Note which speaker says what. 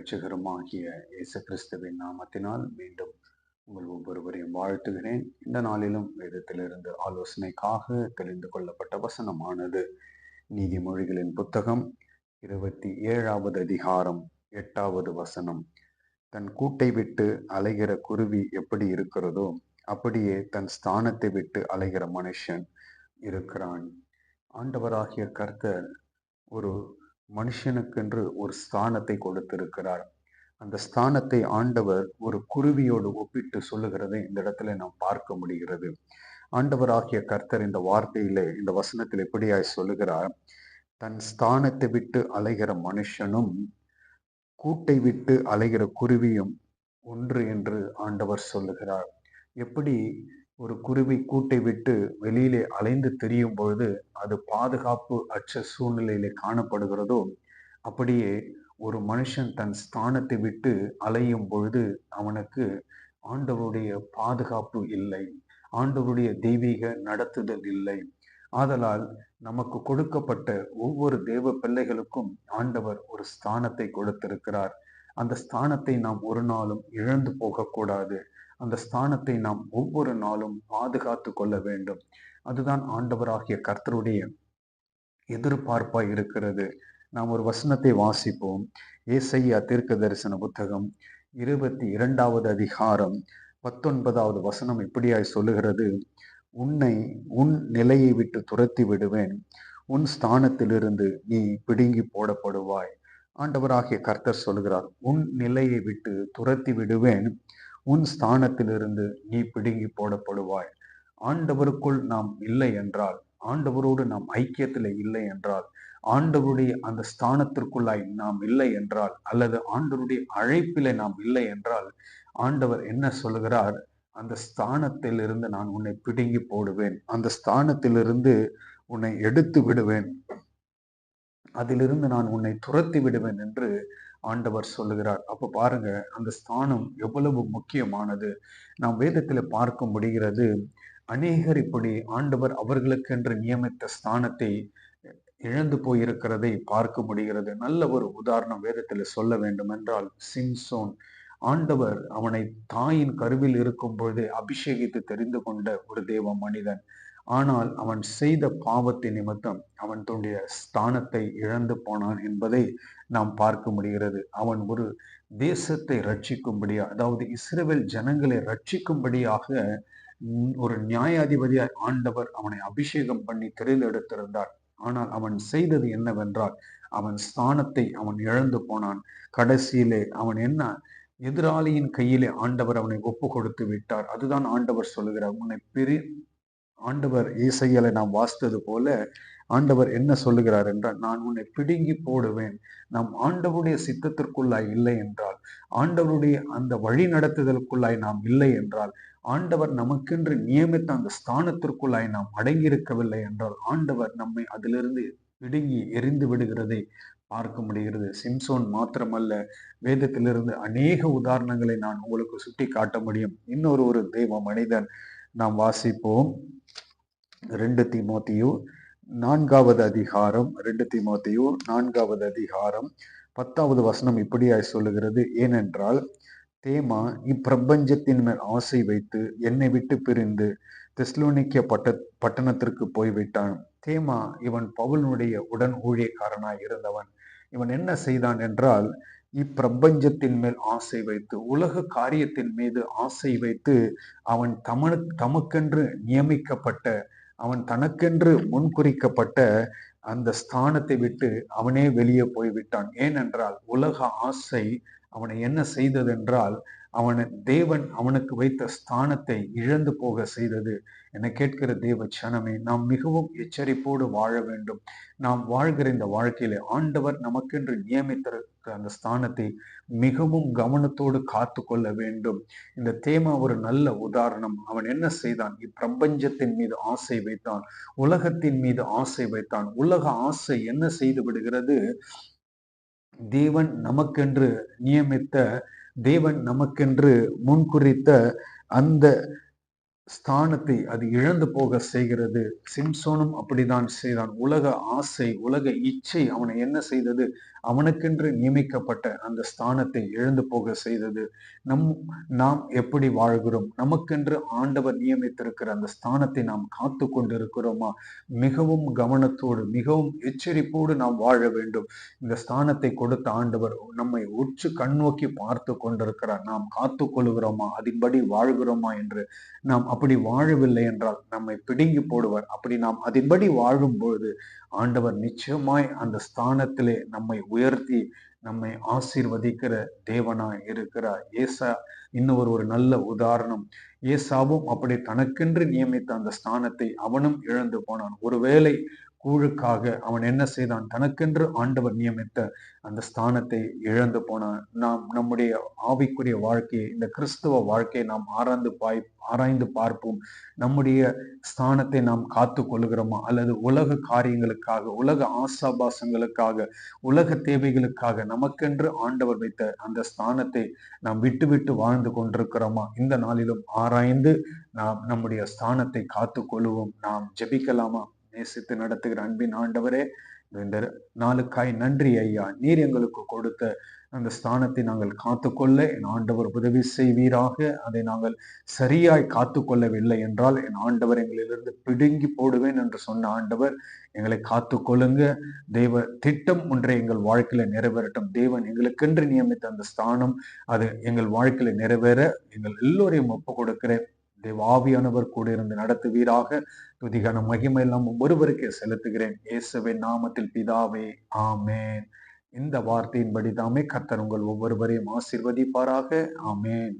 Speaker 1: இரட்சகருமாகிய இயேசு கிறிஸ்துவின் நாமத்தினால் மீண்டும் உங்கள் ஒவ்வொருவரையும் வாழ்த்துகிறேன். இந்த நாளிலும் வேதத்திலிருந்து ஆலோசனைக்காக தெரிந்து கொள்ளப்பட்ட வசனமானது நீதிமொழிகளின் புத்தகம் 27வது அதிகாரம் 8வது வசனம். தன் கூட்டை விட்டு அலைகிற குருவி எப்படி இருக்கிறதோ அப்படியே தன் ஸ்தானத்தை விட்டு அலைகிற மனுஷன் இருக்கிறான். ஆண்டவராகிய கர்த்தர் ஒரு மனுஷனுக்கென்று ஒரு ஸ்தானத்தை கொடுத்திருக்கிறார். அந்த ஸ்தானத்தை ஆண்டவர் ஒரு குருவியோடு ஒப்பிட்டு சொல்லுகிறதை இந்த இடத்துல நாம் பார்க்க முடிகிறது. ஆண்டவராகிய கர்த்தர் இந்த வார்த்தையிலே, இந்த வசனத்தில் எப்படியாய் சொல்லுகிறார்? தன் ஸ்தானத்தை விட்டு அலைகிற மனுஷனும் கூட்டை விட்டு அலைகிற குருவியும் ஒன்று என்று ஆண்டவர் சொல்லுகிறார். எப்படி ஒரு குருவி கூட்டை விட்டு வெளியிலே அலைந்து திரியும் பொழுது அது பாதுகாப்பு அற்ற சூழ்நிலையிலே காணப்படுகிறதோ, அப்படியே ஒரு மனுஷன் தன் ஸ்தானத்தை விட்டு அலையும் பொழுது அவனுக்கு ஆண்டவருடைய பாதுகாப்பு இல்லை, ஆண்டவருடைய தெய்வீக நடத்துதல் இல்லை. ஆதலால் நமக்கு கொடுக்கப்பட்ட ஒவ்வொரு தேவ பிள்ளைகளுக்கும் ஆண்டவர் ஒரு ஸ்தானத்தை கொடுத்திருக்கிறார். அந்த ஸ்தானத்தை நாம் ஒரு நாளும் இழந்து போகக்கூடாது. அந்த ஸ்தானத்தை நாம் ஒவ்வொரு நாளும் பாதுகாத்து கொள்ள வேண்டும். அதுதான் ஆண்டவராகிய கர்த்தருடைய எதிர்பார்ப்பாய் இருக்கிறது. நாம் ஒரு வசனத்தை வாசிப்போம். ஏசாயா தீர்க்க தரிசன புத்தகம் 22வது அதிகாரம் 19வது வசனம் இப்படியாய் சொல்லுகிறது: உன்னை உன் நிலையை விட்டு துரத்தி விடுவேன், உன் ஸ்தானத்திலிருந்து நீ பிடுங்கி போடப்படுவாய். ஆண்டவராகிய கர்த்தர் சொல்லுகிறார், உன் நிலையை விட்டு துரத்தி விடுவேன், உன் ஸ்தானத்திலிருந்து நீ பிடுங்கி போடப்படுவாய். ஆண்டவருக்குள் நாம் இல்லை என்றால், ஆண்டவரோடு நாம் ஐக்கியத்தில் இல்லை என்றால், ஆண்டவருடைய அந்த ஸ்தானத்திற்குள்ளாய் நாம் இல்லை என்றால், அல்லது ஆண்டவருடைய அழைப்பிலே நாம் இல்லை என்றால், ஆண்டவர் என்ன சொல்லுகிறார்? அந்த ஸ்தானத்திலிருந்து நான் உன்னை பிடுங்கி போடுவேன், அந்த ஸ்தானத்திலிருந்து உன்னை எடுத்து விடுவேன், அதிலிருந்து நான் உன்னை துரத்தி விடுவேன் என்று ஆண்டவர் சொல்லுகிறார். அப்ப பாருங்க, அந்த ஸ்தானம் எவ்வளவு முக்கியமானது. நாம் வேதத்துல பார்க்க முடிகிறது. அநேகர் இப்படி ஆண்டவர் அவர்களுக்கென்று நியமித்த ஸ்தானத்தை இழந்து போயிருக்கிறதை பார்க்க முடிகிறது. நல்ல ஒரு உதாரணம் வேதத்துல சொல்ல வேண்டும் என்றால், சிம்சோன். ஆண்டவர் அவனை தாயின் கருவில் இருக்கும் பொழுதே அபிஷேகித்து தெரிந்து கொண்ட ஒரு தேவ மனிதன். ஆனால் அவன் செய்த பாவத்தின் நிமித்தம் அவன் தன்னுடைய ஸ்தானத்தை இழந்து போனான் என்பதை நாம் பார்க்க முடிகிறது. அவன் ஒரு தேசத்தை ரட்சிக்கும்படியாக, அதாவது இஸ்ரவேல் ஜனங்களை ரட்சிக்கும்படியாக ஒரு நியாயாதிபதியாய் ஆண்டவர் அவனை அபிஷேகம் பண்ணி தெரிந்தெடுத்திருந்தார். ஆனால் அவன் செய்தது என்னவென்றால், அவன் ஸ்தானத்தை அவன் இழந்து போனான். கடைசியிலே அவன் என்ன, எதிராளியின் கையிலே ஆண்டவர் அவனை ஒப்பு கொடுத்து விட்டார். அதுதான் ஆண்டவர் சொல்லுகிறார், உன்னை ஆண்டவர் ஏசாயால நாம் வாசித்தது போல ஆண்டவர் என்ன சொல்லுகிறார் என்றால், நான் உன்னை பிடுங்கி போடுவேன். நாம் ஆண்டவருடைய சித்தத்திற்குள்ளாய் இல்லை என்றால், ஆண்டவருடைய அந்த வழி நடத்துதலுக்குள்ளாய் நாம் இல்லை என்றால், ஆண்டவர் நமக்கென்று நியமித்த அந்த ஸ்தானத்திற்குள்ளாய் நாம் அடங்கியிருக்கவில்லை என்றால், ஆண்டவர் நம்மை அதிலிருந்து பிடுங்கி எரிந்து விடுகிறதை பார்க்க முடிகிறது. சிம்சோன் மாத்திரமல்ல, வேதத்திலிருந்து அநேக உதாரணங்களை நான் உங்களுக்கு சுட்டி காட்ட முடியும். இன்னொரு தெய்வ மனிதன் நாம் வாசிப்போம். 2 தீமோத்தேயு 4வது அதிகாரம் 2 தீமோத்தேயு 4வது அதிகாரம் 10வது வசனம் இப்படியாய் சொல்லுகிறது: ஏனென்றால் தேமா இப்பிரபஞ்சத்தின் மேல் ஆசை வைத்து என்னை விட்டு பிரிந்து தெஸ்லோனிக்க பட்டணத்திற்கு போய்விட்டான். தேமா இவன் பவுலுடைய உடன் ஊழியக்காரனாய் இருந்தவன். இவன் என்ன செய்தான் என்றால், இப்பிரபஞ்சத்தின் மேல் ஆசை வைத்து, உலக காரியத்தின் மீது ஆசை வைத்து, அவன் தமக்கென்று நியமிக்கப்பட்ட, அவன் தனக்கென்று முன்குறிக்கப்பட்ட அந்த ஸ்தானத்தை விட்டு அவனே வெளியே போய்விட்டான். ஏனென்றால் உலக ஆசை அவனை என்ன செய்ததென்றால், தேவன் அவனுக்கு வைத்த ஸ்தானத்தை இழந்து போக செய்தது. என கேட்கிற தேவ சனமே, நாம் மிகவும் எச்சரிப்போடு வாழ வேண்டும். நாம் வாழ்கிற இந்த வாழ்க்கையில ஆண்டவர் நமக்கென்று நியமித்திருக்கிற அந்த ஸ்தானத்தை மிகவும் கவனத்தோடு காத்து கொள்ள வேண்டும். இந்த தேமா ஒரு நல்ல உதாரணம். அவன் என்ன செய்தான்? இப்பிரபஞ்சத்தின் மீது ஆசை வைத்தான், உலகத்தின் மீது ஆசை வைத்தான். உலக ஆசை என்ன செய்து விடுகிறது? தேவன் நமக்கென்று நியமித்த, தேவன் நமக்கென்று முன்குறித்த அந்த ஸ்தானத்தை அது இழந்து போக செய்கிறது. சிம்சோனும் அப்படிதான் செய்தான். உலக ஆசை, உலக இச்சை அவனை என்ன செய்தது? அவனுக்கென்று நியமிக்கப்பட்ட அந்த ஸ்தானத்தை இழந்து போக செய்தது. நாம் எப்படி வாழ்கிறோம்? நமக்கென்று ஆண்டவர் நியமித்திருக்கிற அந்த ஸ்தானத்தை நாம் காத்து கொண்டிருக்கிறோமா? மிகவும் கவனத்தோடு மிகவும் எச்சரிப்போடு நாம் வாழ வேண்டும். இந்த ஸ்தானத்தை கொடுத்த ஆண்டவர் நம்மை உற்று கண்ணோக்கி பார்த்து கொண்டிருக்கிறார். நாம் காத்து கொள்கிறோமா? அதன்படி வாழ்கிறோமா என்று. நாம் அப்படி வாழவில்லை என்றால் நம்மை பிடுங்கி போடுவார். அப்படி நாம் அதன்படி வாழும் பொழுது ஆண்டவர் நிச்சயமாய் அந்த ஸ்தானத்திலே நம்மை உயர்த்தி நம்மை ஆசீர்வதிக்கிற தேவனாய் இருக்கிறார். இன்னொரு ஒரு நல்ல உதாரணம். ஏசாவும் அப்படி தனக்கென்று நியமித்த அந்த ஸ்தானத்தை அவனும் இழந்து போனான். ஒருவேளை கூழுக்காக அவன் என்ன செய்தான்? தனக்கென்று ஆண்டவர் நியமித்த அந்த ஸ்தானத்தை இழந்து போனான். நாம் நம்முடைய ஆவிக்குரிய வாழ்க்கையை, இந்த கிறிஸ்துவ வாழ்க்கையை நாம் ஆராய்ந்து பார்ப்போம். நம்முடைய ஸ்தானத்தை நாம் காத்து கொள்கிறோமா? அல்லது உலக காரியங்களுக்காக, உலக ஆசாபாசங்களுக்காக, உலக தேவைகளுக்காக நமக்கென்று ஆண்டவர் வைத்த அந்த ஸ்தானத்தை நாம் விட்டு வாழ்ந்து கொண்டிருக்கிறோமா? இந்த நாளிலும் ஆராய்ந்து நாம் நம்முடைய ஸ்தானத்தை காத்து கொள்வோம். நாம் ஜெபிக்கலாமா? நேசித்து நடத்துகிற அன்பின் ஆண்டவரே, இந்த நாளுக்காய் நன்றி ஐயா. நீர் எங்களுக்கு கொடுத்த அந்த ஸ்தானத்தை நாங்கள் காத்துக்கொள்ள என் ஆண்டவர் உதவி செய்வீராக. அதை நாங்கள் சரியாய் காத்து கொள்ளவில்லை என்றால் என் ஆண்டவர் எங்களிலிருந்து பிடுங்கி போடுவேன் என்று சொன்ன ஆண்டவர், எங்களை காத்து கொள்ளுங்க. தெய்வ திட்டம் ஒன்றை எங்கள் வாழ்க்கையில நிறைவேறட்டும். தேவன் எங்களுக்கென்று நியமித்த அந்த ஸ்தானம் அது எங்கள் வாழ்க்கையில நிறைவேற எங்கள் எல்லோரையும் ஒப்பு கொடுக்கிறேன். தேவாவியானவர் கூட இருந்து நடத்துவீராக. துதிகான மகிமை எல்லாம் ஒருவருக்கே செலுத்துகிறேன். இயேசுவின் நாமத்தில் பிதாவே, ஆமேன். இந்த வார்த்தையின்படி தாமே கர்த்தர் உங்கள் ஒவ்வொருவரையும் ஆசீர்வதிப்பாராக. ஆமேன்.